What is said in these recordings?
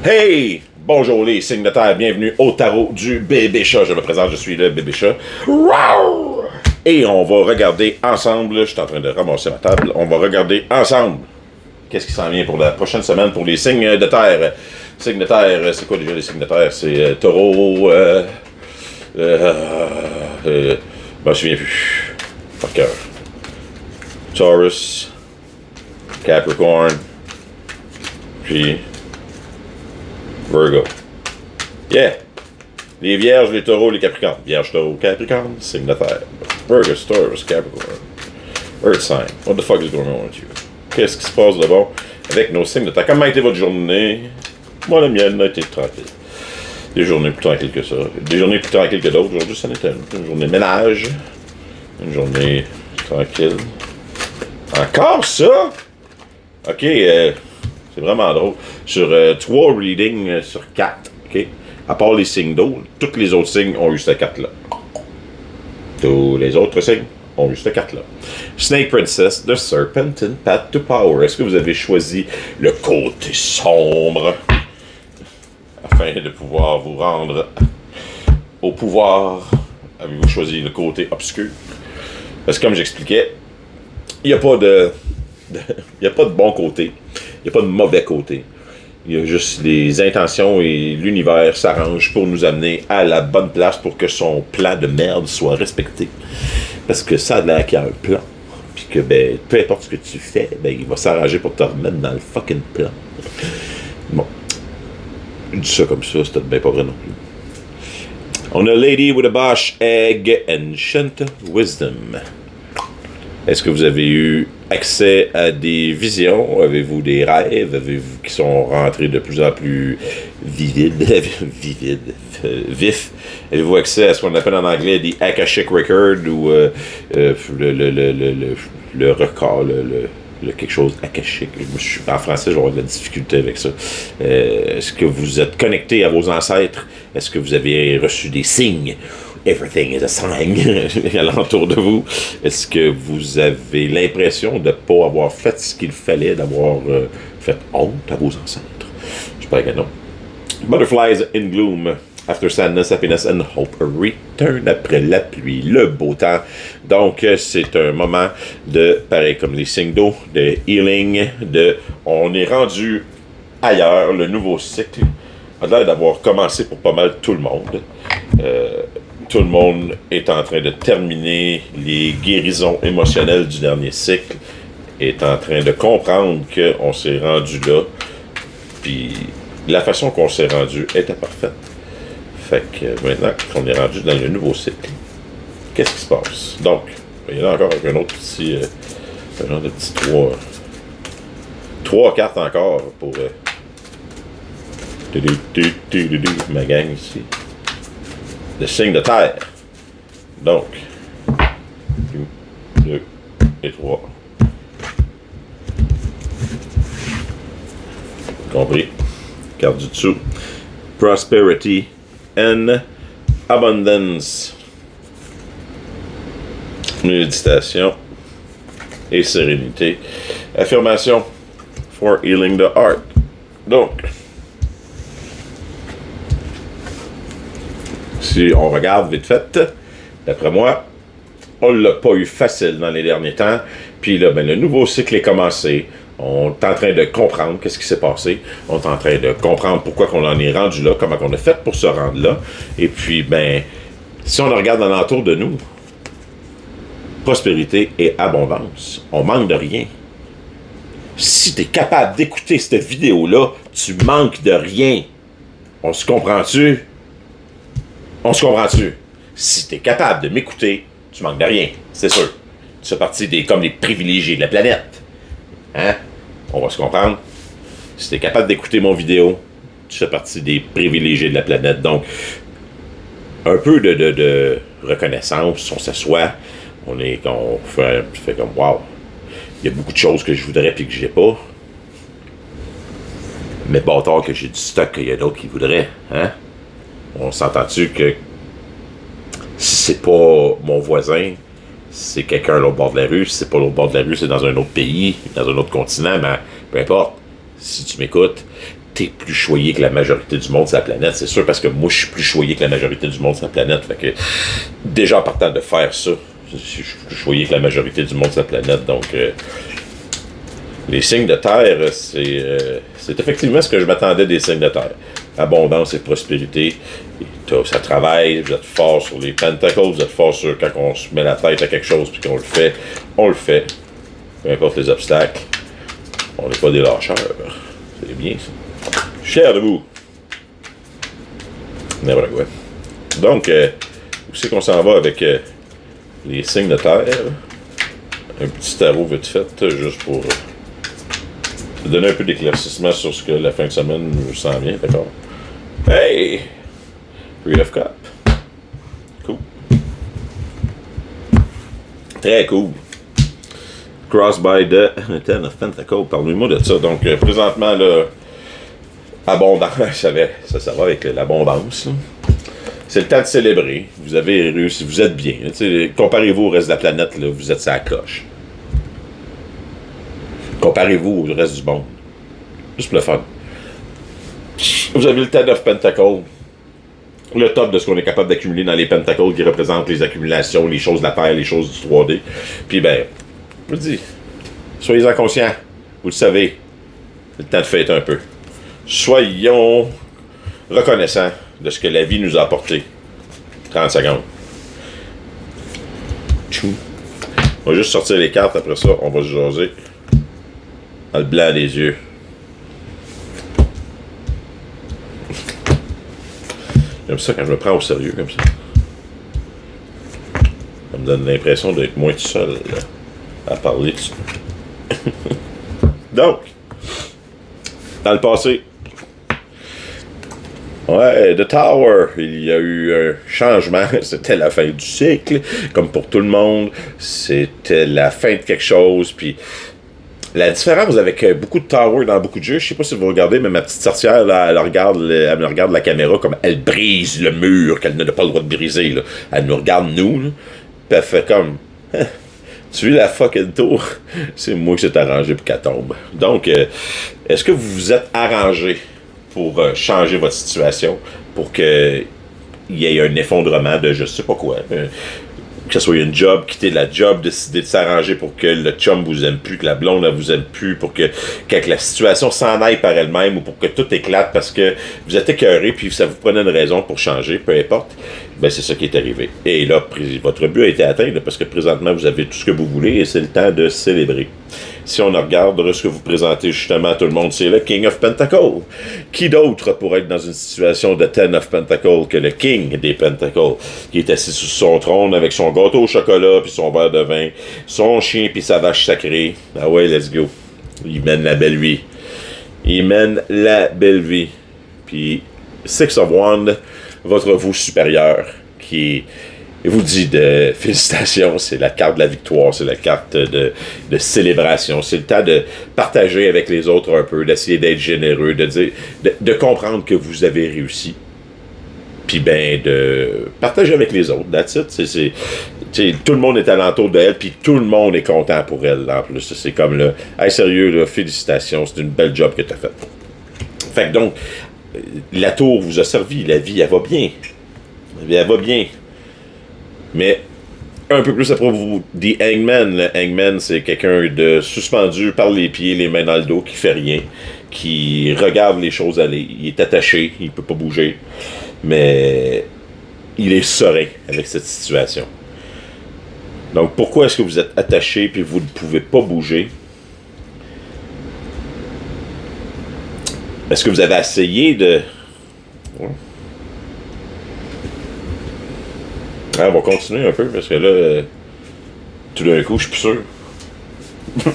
Hey! Bonjour les signes de terre, bienvenue au tarot du bébé chat. Je me présente, je suis le bébé chat. Et on va regarder ensemble, je suis en train de ramasser ma table, on va regarder ensemble qu'est-ce qui s'en vient pour la prochaine semaine pour les signes de terre. Signes de terre, c'est quoi déjà les signes de terre? C'est taureau, je me souviens plus. Fucker. Taurus, Capricorn, puis Virgo. Yeah! Les vierges, les taureaux, les capricornes. Vierge, taureau, capricorne, signe de terre. Virgo, Taurus, Capricorn. Earth sign. What the fuck is going on with you? Qu'est-ce qui se passe de bon avec nos signes de terre? Comment a été votre journée? Moi, la mienne a été tranquille. Des journées plus tranquilles que ça. Des journées plus tranquilles que d'autres. Aujourd'hui, ça n'était une journée ménage. Une journée tranquille. Encore ça? Ok, c'est vraiment drôle. Sur 3 readings sur 4, ok? À part les signes d'eau, tous les autres signes ont eu cette carte-là. Tous les autres signes ont eu cette carte-là. Snake Princess, The Serpentine Path to Power. Est-ce que vous avez choisi le côté sombre afin de pouvoir vous rendre au pouvoir? Avez-vous choisi le côté obscur? Parce que comme j'expliquais, il n'y a pas de bon côté. Il n'y a pas de mauvais côté. Il y a juste les intentions et l'univers s'arrangent pour nous amener à la bonne place pour que son plan de merde soit respecté. Parce que ça a l'air qu'il y a un plan. Puis que, ben, peu importe ce que tu fais, ben, il va s'arranger pour te remettre dans le fucking plan. Bon. Je dis ça comme ça, c'est peut-être bien pas vrai non plus. On a Lady with a Bosch Egg Ancient Wisdom. Est-ce que vous avez eu accès à des visions? Avez-vous des rêves? Avez-vous qui sont rentrés de plus en plus vifs? Avez-vous accès à ce qu'on appelle en anglais des Akashic Records ou le record, le quelque chose akashique? En français, je vais avoir de la difficulté avec ça. Est-ce que vous êtes connecté à vos ancêtres? Est-ce que vous avez reçu des signes? Everything is a sign alentour de vous. Est-ce que vous avez l'impression de ne pas avoir fait ce qu'il fallait, d'avoir fait honte à vos ancêtres? J'espère que non. Butterflies in gloom. After sadness, happiness and hope return. Après la pluie, le beau temps. Donc, c'est un moment de, pareil comme les signes d'eau, de healing, on est rendu ailleurs, le nouveau cycle a l'air d'avoir commencé pour pas mal tout le monde. Tout le monde est en train de terminer les guérisons émotionnelles du dernier cycle, est en train de comprendre qu'on s'est rendu là, puis la façon qu'on s'est rendu était parfaite. Fait que maintenant qu'on est rendu dans le nouveau cycle, qu'est-ce qui se passe? Donc, il y en a encore avec un autre petit, un genre de petit 3 cartes encore pour ma gang ici. Le signe de terre. Donc, 2 et 3. Compris. Carte du dessous. Prosperity and abundance. Méditation et sérénité. Affirmation for healing the heart. Donc, si on regarde vite fait, d'après moi, on l'a pas eu facile dans les derniers temps. Puis là, ben, le nouveau cycle est commencé. On est en train de comprendre qu'est-ce qui s'est passé. On est en train de comprendre pourquoi on en est rendu là, comment on a fait pour se rendre là. Et puis, ben, si on regarde alentour de nous, prospérité et abondance, on manque de rien. Si tu es capable d'écouter cette vidéo-là, tu manques de rien. On se comprend-tu? On se comprend-tu? Si tu es capable de m'écouter, tu manques de rien, c'est sûr. Tu fais partie comme les privilégiés de la planète. Hein? On va se comprendre. Si tu es capable d'écouter mon vidéo, tu fais partie des privilégiés de la planète. Donc, un peu de reconnaissance, on s'assoit, on fait comme wow. Il y a beaucoup de choses que je voudrais puis que j'ai pas. Mais bâtard que j'ai du stock qu'il y a d'autres qui voudraient. Hein? On s'entend-tu que si c'est pas mon voisin, c'est quelqu'un à l'autre bord de la rue, si c'est pas l'autre bord de la rue, c'est dans un autre pays, dans un autre continent, mais peu importe, si tu m'écoutes, t'es plus choyé que la majorité du monde sur la planète, c'est sûr, parce que moi, je suis plus choyé que la majorité du monde sur la planète. Fait que, déjà, en partant de faire ça, je suis plus choyé que la majorité du monde sur la planète. Donc, les signes de terre, c'est effectivement ce que je m'attendais des signes de terre. Abondance et prospérité. Ça travaille, vous êtes fort sur les pentacles, vous êtes fort sur quand on se met la tête à quelque chose puis qu'on le fait, on le fait. Peu importe les obstacles, on n'est pas des lâcheurs. C'est bien ça. Je suis fier de vous. N'importe quoi. Donc, où c'est qu'on s'en va avec les signes de terre? Un petit tarot vite fait, juste pour donner un peu d'éclaircissement sur ce que la fin de semaine nous s'en vient, d'accord? Hey! Three of Cup. Cool. Très cool. Cross by the Ten of Pentacles. Parlez-moi de ça. Donc, présentement, là, abondance, ça va avec l'abondance. Là. C'est le temps de célébrer. Vous avez réussi, vous êtes bien. Comparez-vous au reste de la planète, là, vous êtes sur la coche. Comparez-vous au reste du monde. Juste pour le fun. Vous avez le Ten of Pentacles. Le top de ce qu'on est capable d'accumuler dans les Pentacles qui représentent les accumulations, les choses de la Terre, les choses du 3D. Puis ben, je vous dis, soyez-en conscients. Vous le savez. C'est le temps de fêter un peu. Soyons reconnaissants de ce que la vie nous a apporté. 30 secondes. Tchou. On va juste sortir les cartes, après ça, on va se jaser. Dans le blanc des yeux. J'aime ça quand je me prends au sérieux comme ça. Ça me donne l'impression d'être moins tout seul là, à parler dessus. Donc, dans le passé, ouais, The Tower, il y a eu un changement. C'était la fin du cycle, comme pour tout le monde. C'était la fin de quelque chose, puis la différence avec beaucoup de Tower dans beaucoup de jeux, je sais pas si vous regardez, mais ma petite sorcière, là, elle me regarde la caméra comme elle brise le mur qu'elle n'a pas le droit de briser. Là. Elle nous regarde, nous, là, puis elle fait comme... Tu veux la fucking tour? C'est moi qui s'est arrangé pour qu'elle tombe. Donc, est-ce que vous vous êtes arrangé pour changer votre situation, pour qu'il y ait un effondrement de je sais pas quoi, que ce soit une job, quitter la job, décider de s'arranger pour que le chum vous aime plus, que la blonde ne vous aime plus, pour que la situation s'en aille par elle-même, ou pour que tout éclate parce que vous êtes écœuré puis ça vous prenait une raison pour changer, peu importe, ben c'est ça qui est arrivé. Et là, votre but a été atteint, là, parce que présentement vous avez tout ce que vous voulez et c'est le temps de célébrer. Si on regarde ce que vous présentez justement à tout le monde, c'est le King of Pentacles. Qui d'autre pourrait être dans une situation de Ten of Pentacles que le King des Pentacles, qui est assis sur son trône avec son gâteau au chocolat puis son verre de vin, son chien puis sa vache sacrée. Ah ouais, let's go. Il mène la belle vie. Il mène la belle vie. Puis Six of Wands, votre vous supérieur, qui vous dit de félicitations, c'est la carte de la victoire, c'est la carte de célébration, c'est le temps de partager avec les autres un peu, d'essayer d'être généreux, de comprendre que vous avez réussi, puis ben de partager avec les autres, that's it, tout le monde est alentour d'elle, puis tout le monde est content pour elle, en plus, c'est comme là, hey sérieux, là, félicitations, c'est une belle job que t'as faite. Fait que donc, la tour vous a servi, la vie, elle va bien, elle va bien. Mais un peu plus après vous, The Hangman. Le Hangman, c'est quelqu'un de suspendu par les pieds, les mains dans le dos, qui fait rien, qui regarde les choses aller. Il est attaché, il peut pas bouger, mais il est serein avec cette situation. Donc pourquoi est-ce que vous êtes attaché puis vous ne pouvez pas bouger? Est-ce que vous avez essayé de... Ah, on va continuer un peu, parce que là, tout d'un coup, je suis plus sûr. Je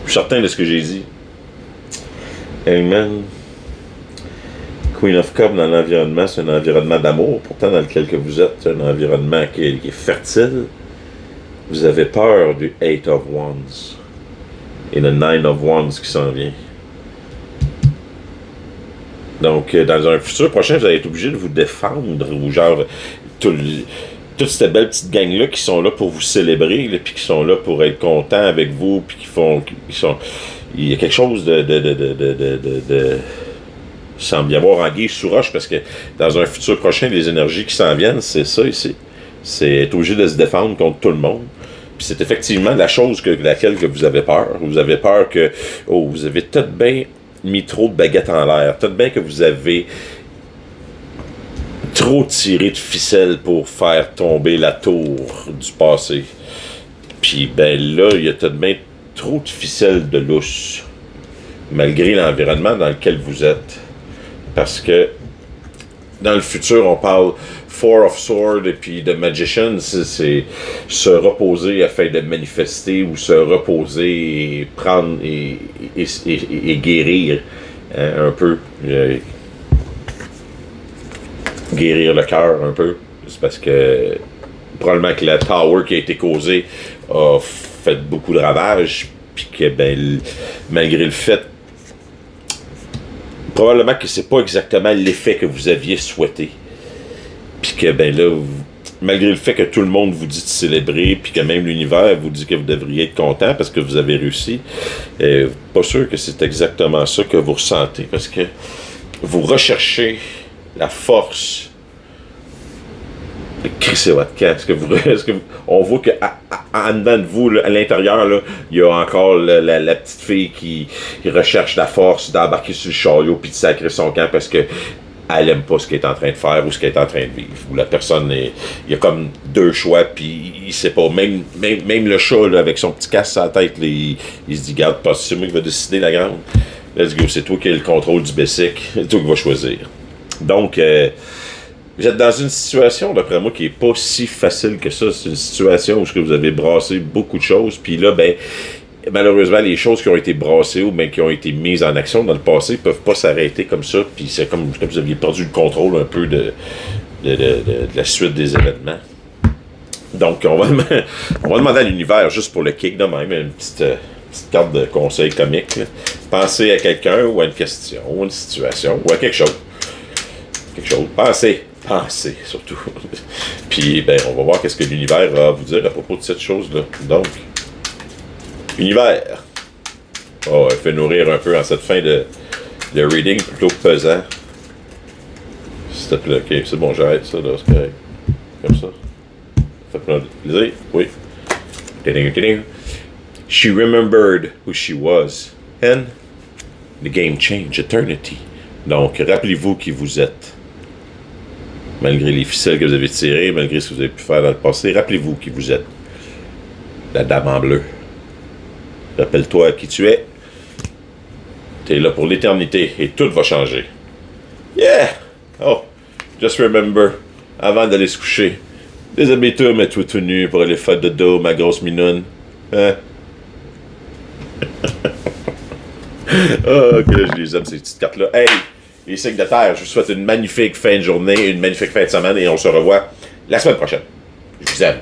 suis certain de ce que j'ai dit. Amen. Queen of Cups dans l'environnement, c'est un environnement d'amour, pourtant dans lequel que vous êtes, un environnement qui est fertile. Vous avez peur du Eight of Wands et le Nine of Wands qui s'en vient. Donc, dans un futur prochain, vous allez être obligé de vous défendre, ou genre, toute cette belle petite gang-là qui sont là pour vous célébrer, puis qui sont là pour être contents avec vous, puis il y a quelque chose de semble y avoir anguille sous roche, parce que dans un futur prochain, les énergies qui s'en viennent, c'est ça ici. C'est être obligé de se défendre contre tout le monde. Puis c'est effectivement la chose laquelle que vous avez peur. Vous avez peur que, vous avez tout bien mis trop de baguettes en l'air. Tout bien que vous avez trop tiré de ficelle pour faire tomber la tour du passé. Puis ben là, il y a tout de même trop de ficelles de lousse, malgré l'environnement dans lequel vous êtes. Parce que dans le futur, on parle Four of Swords et puis de Magician, c'est se reposer afin de manifester, ou se reposer et prendre et guérir, hein, un peu. Guérir le cœur un peu. C'est parce que probablement que la tower qui a été causée a fait beaucoup de ravages, puis que ben, malgré le fait, probablement que c'est pas exactement l'effet que vous aviez souhaité. Puis que, ben là, malgré le fait que tout le monde vous dit de célébrer, puis que même l'univers vous dit que vous devriez être content parce que vous avez réussi, pas sûr que c'est exactement ça que vous ressentez, parce que vous recherchez la force de crisser votre camp. On voit qu'en dedans de vous, là, à l'intérieur, là, il y a encore la petite fille qui recherche la force d'embarquer sur le chariot puis de sacrer son camp parce que elle aime pas ce qu'elle est en train de faire ou ce qu'elle est en train de vivre. Ou la personne il y a comme deux choix, puis il sait pas. Même le chat là, avec son petit casque à la tête, là, il se dit, garde, pas, c'est moi qui va décider, la grande. Let's go, c'est toi qui as le contrôle du basic, c'est toi qui vas choisir. Donc, vous êtes dans une situation, d'après moi, qui est pas si facile que ça. C'est une situation où vous avez brassé beaucoup de choses, puis là, ben, malheureusement, les choses qui ont été brassées ou bien qui ont été mises en action dans le passé peuvent pas s'arrêter comme ça, puis c'est comme vous aviez perdu le contrôle un peu de la suite des événements. Donc, on va demander à l'univers, juste pour le kick de même, une petite carte de conseil comique, là. Pensez à quelqu'un ou à une question, ou à une situation, ou à quelque chose. Pensez surtout. Puis, ben, on va voir qu'est-ce que l'univers a à vous dire à propos de cette chose-là. Donc, univers. Oh, elle fait nourrir un peu en cette fin de reading plutôt pesant. S'il te plaît, ok, c'est bon, j'arrête ça, là, c'est correct. Comme ça. Ça fait plaisir, oui. She remembered who she was. And the game changed eternity. Donc, rappelez-vous qui vous êtes. Malgré les ficelles que vous avez tirées, malgré ce que vous avez pu faire dans le passé, rappelez-vous qui vous êtes. La dame en bleu. Rappelle-toi qui tu es. T'es là pour l'éternité et tout va changer. Yeah! Oh, just remember, avant d'aller se coucher, déshabille-toi, mets-toi tout nu pour aller faire de dos, ma grosse minoune. Hein? Oh, que je les aime, ces petites cartes-là. Hey, les signes de terre, je vous souhaite une magnifique fin de journée, une magnifique fin de semaine et on se revoit la semaine prochaine. Je vous aime.